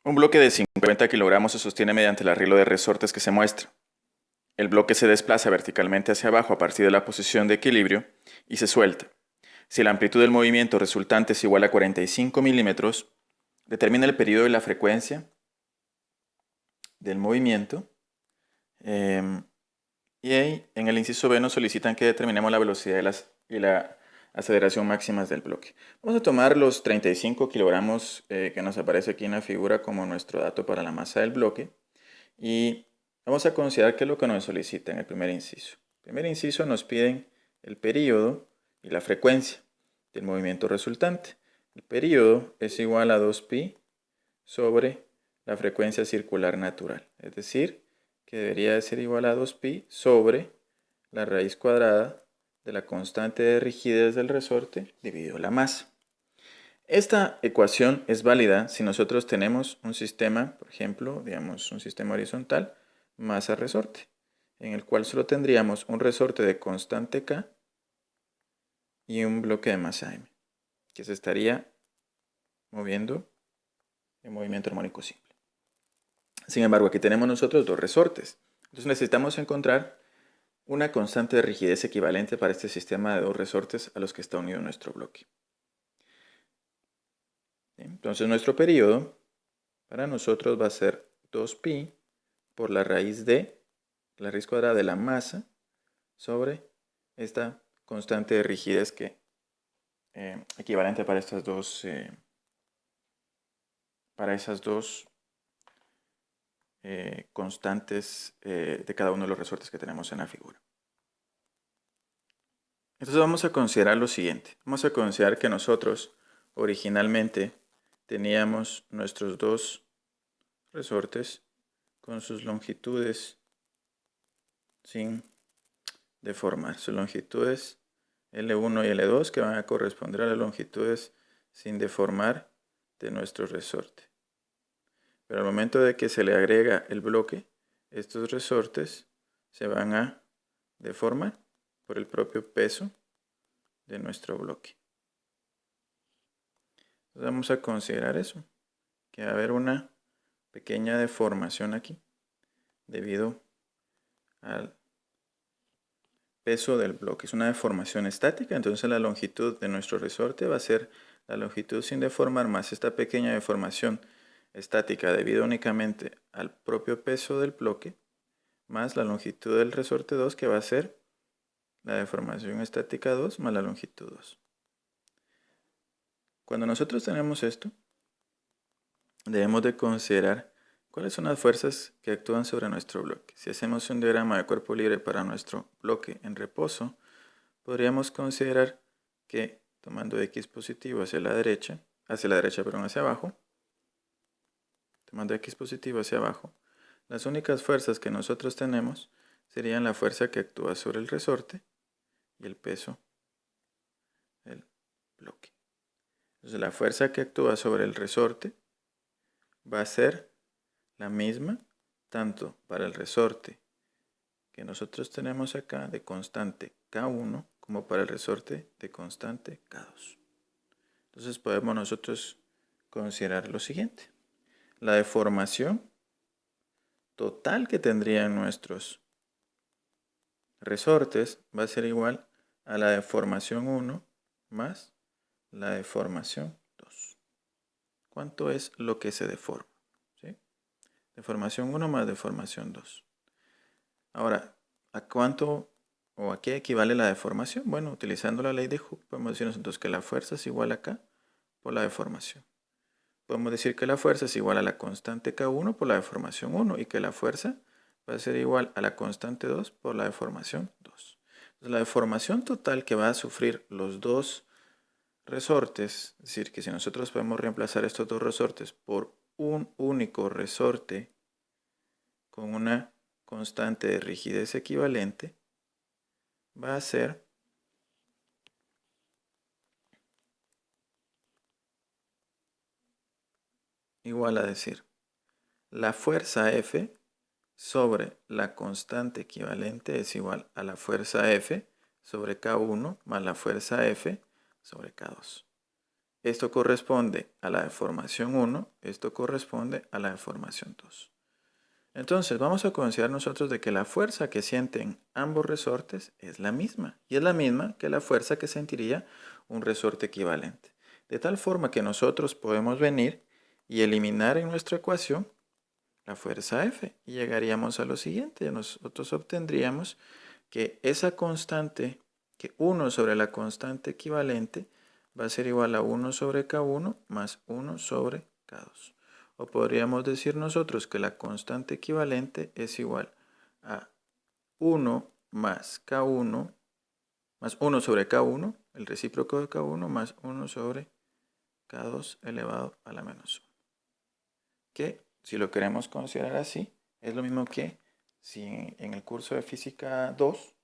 Un bloque de 50 kilogramos se sostiene mediante el arreglo de resortes que se muestra. El bloque se desplaza verticalmente hacia abajo a partir de la posición de equilibrio y se suelta. Si la amplitud del movimiento resultante es igual a 45 milímetros, determina el periodo y la frecuencia del movimiento. Y ahí, en el inciso B nos solicitan que determinemos la velocidad y la aceleración máximas del bloque. Vamos a tomar los 35 kilogramos que nos aparece aquí en la figura como nuestro dato para la masa del bloque. Y vamos a considerar qué es lo que nos solicita en el primer inciso. En el primer inciso nos piden el período y la frecuencia del movimiento resultante. El período es igual a 2pi sobre la frecuencia circular natural. Es decir, que debería de ser igual a 2pi sobre la raíz cuadrada de la constante de rigidez del resorte dividido la masa. Esta ecuación es válida si nosotros tenemos un sistema, por ejemplo, digamos un sistema horizontal, masa-resorte, en el cual solo tendríamos un resorte de constante K y un bloque de masa M, que se estaría moviendo en movimiento armónico simple. Sin embargo, aquí tenemos nosotros dos resortes. Entonces necesitamos encontrar una constante de rigidez equivalente para este sistema de dos resortes a los que está unido nuestro bloque. Entonces nuestro periodo para nosotros va a ser 2pi por la raíz cuadrada de la masa sobre esta constante de rigidez que equivalente para estas dos constantes de cada uno de los resortes que tenemos en la figura. Entonces vamos a considerar lo siguiente. Vamos a considerar que nosotros originalmente teníamos nuestros dos resortes con sus longitudes sin deformar. Sus longitudes L1 y L2 que van a corresponder a las longitudes sin deformar de nuestro resorte. Pero al momento de que se le agrega el bloque, estos resortes se van a deformar por el propio peso de nuestro bloque. Entonces vamos a considerar eso, que va a haber una pequeña deformación aquí debido al peso del bloque. Es una deformación estática, entonces la longitud de nuestro resorte va a ser la longitud sin deformar más esta pequeña deformación estática debido únicamente al propio peso del bloque, más la longitud del resorte 2 que va a ser la deformación estática 2 más la longitud 2. Cuando nosotros tenemos esto, debemos de considerar cuáles son las fuerzas que actúan sobre nuestro bloque. Si hacemos un diagrama de cuerpo libre para nuestro bloque en reposo, podríamos considerar que tomando x positivo hacia la derecha, hacia abajo, tomando x positivo hacia abajo, las únicas fuerzas que nosotros tenemos serían la fuerza que actúa sobre el resorte y el peso del bloque. Entonces la fuerza que actúa sobre el resorte va a ser la misma tanto para el resorte que nosotros tenemos acá de constante K1 como para el resorte de constante K2. Entonces podemos nosotros considerar lo siguiente. La deformación total que tendrían nuestros resortes va a ser igual a la deformación 1 más la deformación 2. ¿Cuánto es lo que se deforma? ¿Sí? Deformación 1 más deformación 2. Ahora, ¿a cuánto o a qué equivale la deformación? Bueno, utilizando la ley de Hooke podemos decir nosotros que la fuerza es igual a K por la deformación. Podemos decir que la fuerza es igual a la constante K1 por la deformación 1 y que la fuerza va a ser igual a la constante 2 por la deformación 2. Entonces, la deformación total que va a sufrir los dos resortes, es decir, que si nosotros podemos reemplazar estos dos resortes por un único resorte con una constante de rigidez equivalente, va a ser igual a decir la fuerza F sobre la constante equivalente es igual a la fuerza F sobre K1 más la fuerza F sobre K2. esto corresponde a la deformación 1, esto corresponde a la deformación 2. Entonces vamos a considerar nosotros de que la fuerza que sienten ambos resortes es la misma, y es la misma que la fuerza que sentiría un resorte equivalente. De tal forma que nosotros podemos venir y eliminar en nuestra ecuación la fuerza F, y llegaríamos a lo siguiente. Nosotros obtendríamos que esa constante, que 1 sobre la constante equivalente, va a ser igual a 1 sobre K1 más 1 sobre K2. O podríamos decir nosotros que la constante equivalente es igual a 1 más K1 más 1 sobre K1, el recíproco de K1, más 1 sobre K2 elevado a la menos 1. Que, si lo queremos considerar así, es lo mismo que si en el curso de Física 2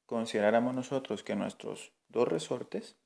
consideráramos nosotros que nuestros dos resortes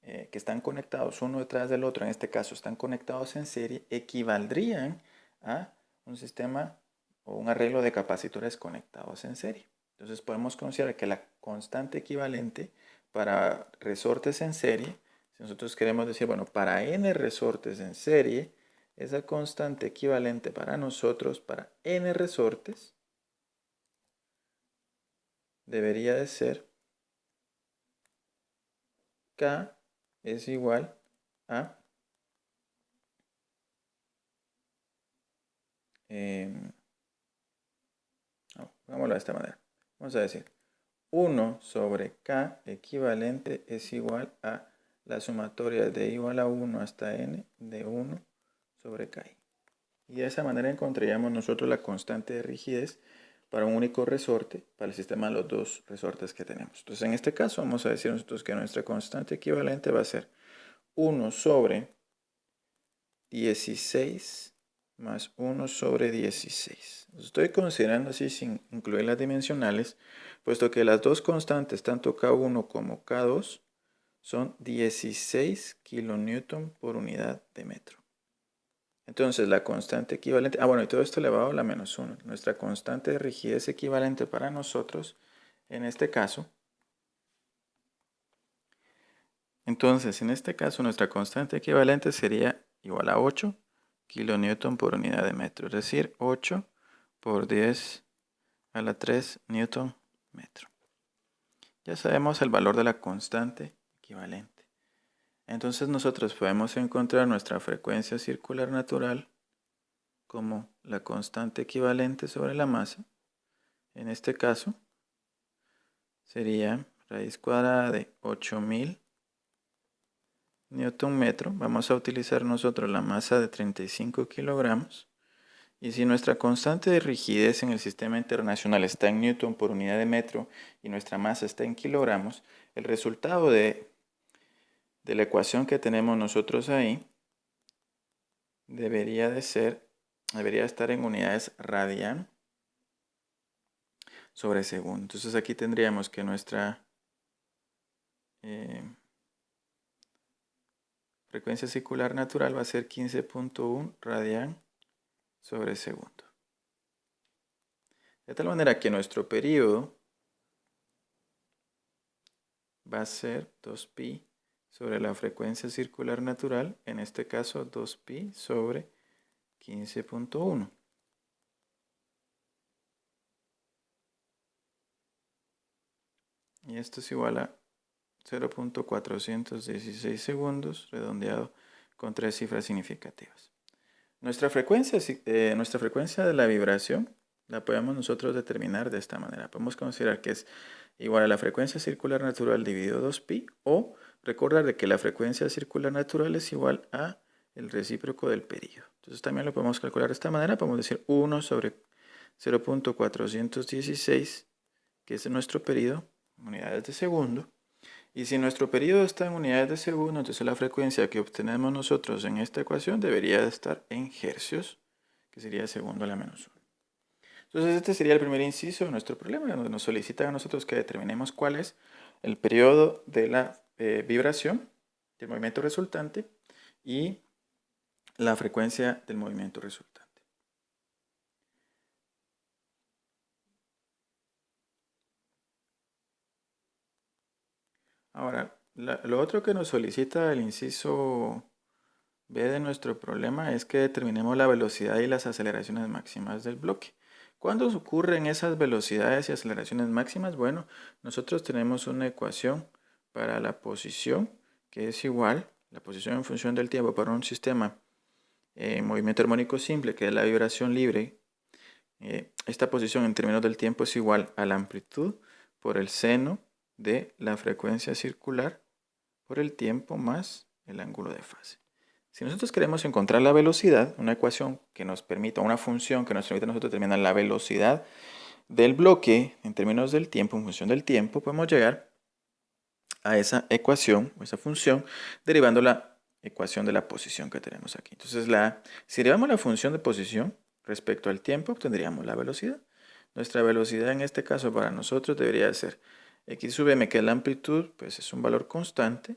que están conectados uno detrás del otro, en este caso están conectados en serie, equivaldrían a un sistema o un arreglo de capacitores conectados en serie. Entonces podemos considerar que la constante equivalente para resortes en serie, si nosotros queremos decir, bueno, para n resortes en serie, esa constante equivalente para nosotros, para n resortes, debería de ser K es igual a pongámoslo de esta manera. Vamos a decir 1 sobre K equivalente es igual a la sumatoria de igual a 1 hasta n de 1 sobre K. Y de esa manera encontraríamos nosotros la constante de rigidez para un único resorte, para el sistema de los dos resortes que tenemos. Entonces en este caso vamos a decir nosotros que nuestra constante equivalente va a ser 1 sobre 16 más 1 sobre 16. Estoy considerando así sin incluir las dimensionales, puesto que las dos constantes, tanto K1 como K2, son 16 kilonewton por unidad de metro. Entonces la constante equivalente, bueno, y todo esto elevado a la menos 1. Nuestra constante de rigidez equivalente para nosotros, en este caso, nuestra constante equivalente sería igual a 8 kilonewton por unidad de metro, es decir, 8 por 10 a la 3 newton metro. Ya sabemos el valor de la constante equivalente. Entonces nosotros podemos encontrar nuestra frecuencia circular natural como la constante equivalente sobre la masa. En este caso sería raíz cuadrada de 8000 newton metro. Vamos a utilizar nosotros la masa de 35 kilogramos. Y si nuestra constante de rigidez en el sistema internacional está en newton por unidad de metro y nuestra masa está en kilogramos, el resultado de la ecuación que tenemos nosotros ahí debería estar en unidades radian sobre segundo. Entonces aquí tendríamos que nuestra frecuencia circular natural va a ser 15.1 radian sobre segundo. De tal manera que nuestro periodo va a ser 2pi sobre la frecuencia circular natural, en este caso 2pi sobre 15.1. Y esto es igual a 0.416 segundos, redondeado con 3 cifras significativas. Nuestra frecuencia de la vibración la podemos nosotros determinar de esta manera. Podemos considerar que es igual a la frecuencia circular natural dividido 2pi, o recordar de que la frecuencia circular natural es igual a el recíproco del periodo. Entonces también lo podemos calcular de esta manera. Podemos decir 1 sobre 0.416, que es nuestro periodo, unidades de segundo. Y si nuestro periodo está en unidades de segundo, entonces la frecuencia que obtenemos nosotros en esta ecuación debería estar en hercios, que sería segundo a la menos 1. Entonces este sería el primer inciso de nuestro problema, donde nos solicitan a nosotros que determinemos cuál es el periodo de la vibración del movimiento resultante y la frecuencia del movimiento resultante. Ahora, Lo otro que nos solicita el inciso B de nuestro problema es que determinemos la velocidad y las aceleraciones máximas del bloque. ¿Cuándo ocurren esas velocidades y aceleraciones máximas? Bueno, nosotros tenemos una ecuación para la posición que es igual, la posición en función del tiempo para un sistema en movimiento armónico simple, que es la vibración libre. Esta posición en términos del tiempo es igual a la amplitud por el seno de la frecuencia circular por el tiempo más el ángulo de fase. Si nosotros queremos encontrar la velocidad, una ecuación que nos permita, una función que nos permita a nosotros determinar la velocidad del bloque en términos del tiempo, en función del tiempo, podemos llegar a esa ecuación, o esa función, derivando la ecuación de la posición que tenemos aquí. Entonces, si derivamos la función de posición respecto al tiempo, obtendríamos la velocidad. Nuestra velocidad en este caso para nosotros debería ser x sub m, que es la amplitud, pues es un valor constante,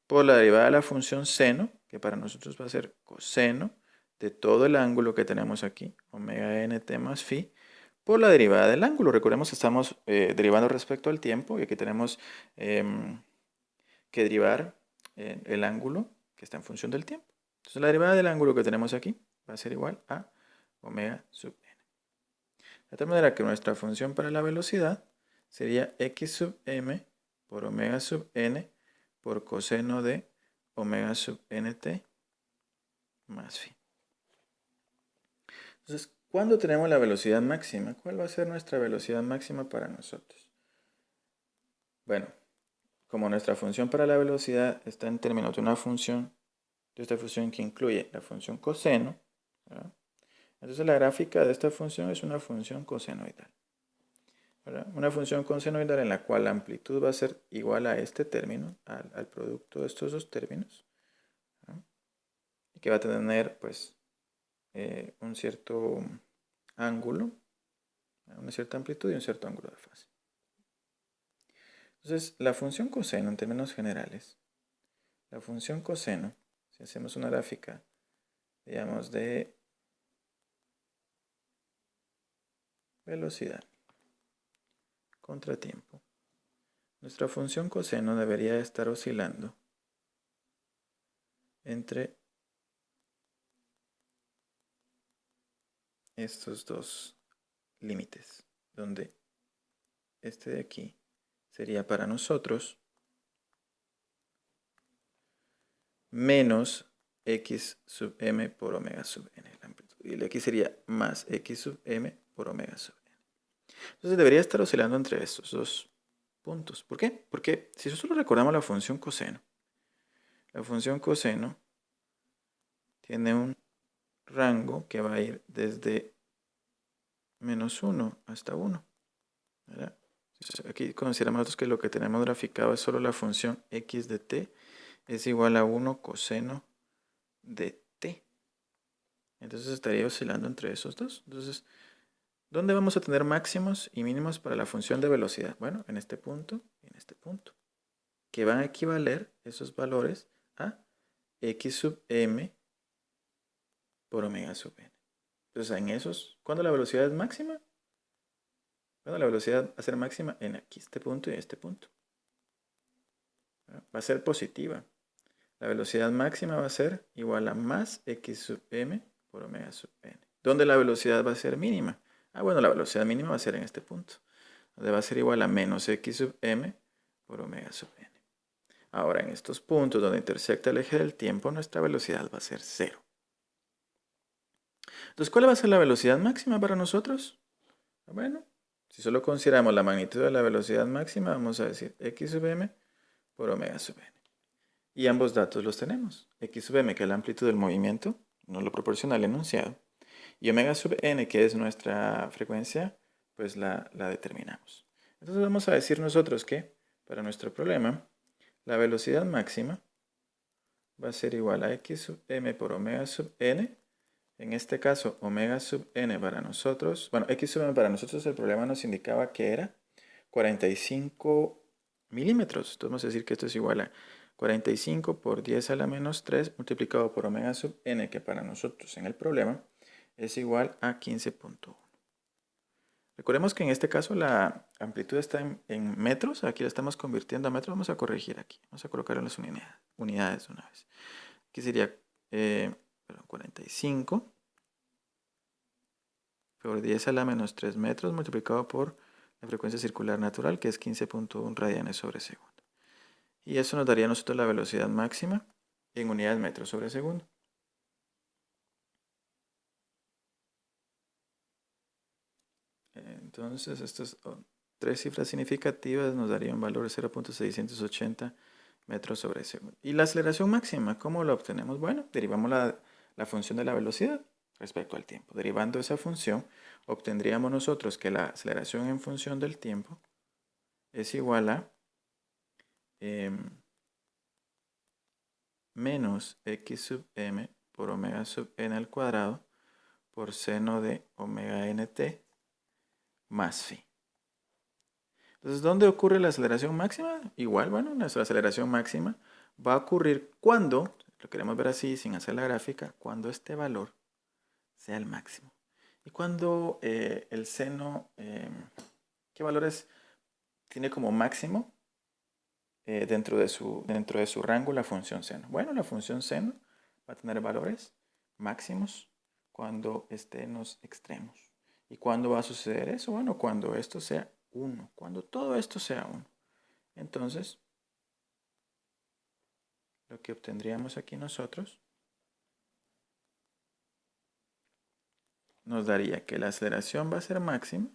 por la derivada de la función seno, que para nosotros va a ser coseno de todo el ángulo que tenemos aquí, omega nt más phi, por la derivada del ángulo. Recordemos que estamos derivando respecto al tiempo y aquí tenemos que derivar el ángulo que está en función del tiempo. Entonces la derivada del ángulo que tenemos aquí va a ser igual a omega sub n. De tal manera que nuestra función para la velocidad sería x sub m por omega sub n por coseno de omega sub nt más phi. Entonces, ¿cuándo tenemos la velocidad máxima? ¿Cuál va a ser nuestra velocidad máxima para nosotros? Bueno, como nuestra función para la velocidad está en términos de una función, de esta función que incluye la función coseno, ¿verdad? Entonces la gráfica de esta función es una función cosenoidal, ¿verdad? Una función cosenoidal en la cual la amplitud va a ser igual a este término, al producto de estos dos términos, ¿verdad? Y que va a tener pues un cierto ángulo, una cierta amplitud y un cierto ángulo de fase. Entonces, la función coseno en términos generales, la función coseno, si hacemos una gráfica, digamos, de velocidad contra tiempo, nuestra función coseno debería estar oscilando entre estos dos límites, donde este de aquí sería para nosotros menos x sub m por omega sub n, la amplitud. Y el de aquí sería más x sub m por omega sub n. Entonces debería estar oscilando entre estos dos puntos. ¿Por qué? Porque si nosotros recordamos la función coseno tiene un rango que va a ir desde menos 1 hasta 1. ¿Verdad? Aquí consideramos nosotros que lo que tenemos graficado es solo la función x de t es igual a 1 coseno de t. Entonces estaría oscilando entre esos dos. Entonces, ¿dónde vamos a tener máximos y mínimos para la función de velocidad? Bueno, en este punto y en este punto, que van a equivaler esos valores a x sub m por omega sub n. Entonces, en esos, ¿cuándo la velocidad es máxima? Bueno, la velocidad va a ser máxima en aquí, este punto y este punto. Va a ser positiva. La velocidad máxima va a ser igual a más x sub m por omega sub n. ¿Dónde la velocidad va a ser mínima? Bueno, la velocidad mínima va a ser en este punto, donde va a ser igual a menos x sub m por omega sub n. Ahora, en estos puntos donde intersecta el eje del tiempo, nuestra velocidad va a ser 0. Entonces, ¿cuál va a ser la velocidad máxima para nosotros? Bueno, si solo consideramos la magnitud de la velocidad máxima, vamos a decir x sub m por omega sub n. Y ambos datos los tenemos. X sub m, que es la amplitud del movimiento, nos lo proporciona el enunciado. Y omega sub n, que es nuestra frecuencia, pues la determinamos. Entonces vamos a decir nosotros que, para nuestro problema, la velocidad máxima va a ser igual a x sub m por omega sub n. En este caso, omega sub n para nosotros, bueno, x sub m para nosotros el problema nos indicaba que era 45 milímetros. Entonces vamos a decir que esto es igual a 45 por 10 a la menos 3 multiplicado por omega sub n, que para nosotros en el problema es igual a 15.1. Recordemos que en este caso la amplitud está en metros, aquí la estamos convirtiendo a metros, vamos a corregir aquí, vamos a colocar en las unidades de una vez. Aquí sería 45 por 10 a la menos 3 metros multiplicado por la frecuencia circular natural, que es 15.1 radianes sobre segundo. Y eso nos daría a nosotros la velocidad máxima en unidades metros sobre segundo. Entonces, estas tres cifras significativas nos darían un valor de 0.680 metros sobre segundo. ¿Y la aceleración máxima? ¿Cómo la obtenemos? Bueno, derivamos la función de la velocidad respecto al tiempo. Derivando esa función, obtendríamos nosotros que la aceleración en función del tiempo es igual a menos x sub m por omega sub n al cuadrado por seno de omega nt más phi. Entonces, ¿dónde ocurre la aceleración máxima? Igual, bueno, nuestra aceleración máxima va a ocurrir cuando, lo queremos ver así sin hacer la gráfica, cuando este valor sea el máximo. Y cuando el seno, ¿qué valores tiene como máximo dentro de su rango la función seno? Bueno, la función seno va a tener valores máximos cuando esté en los extremos. ¿Y cuándo va a suceder eso? Bueno, cuando esto sea 1, cuando todo esto sea 1. Entonces, lo que obtendríamos aquí nosotros nos daría que la aceleración va a ser máxima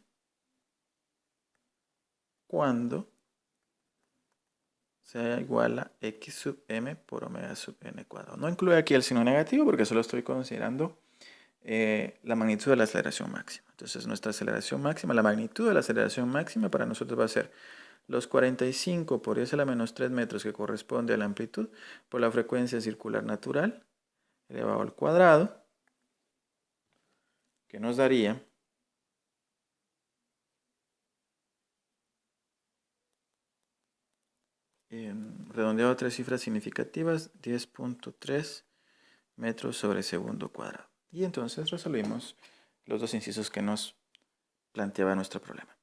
cuando sea igual a x sub m por omega sub n cuadrado. No incluye aquí el signo negativo porque solo estoy considerando la magnitud de la aceleración máxima. Entonces nuestra aceleración máxima, la magnitud de la aceleración máxima para nosotros va a ser los 45 por 10 a la menos 3 metros que corresponde a la amplitud por la frecuencia circular natural elevado al cuadrado, que nos daría redondeado a tres cifras significativas, 10.3 metros sobre segundo cuadrado. Y entonces resolvimos los dos incisos que nos planteaba nuestro problema.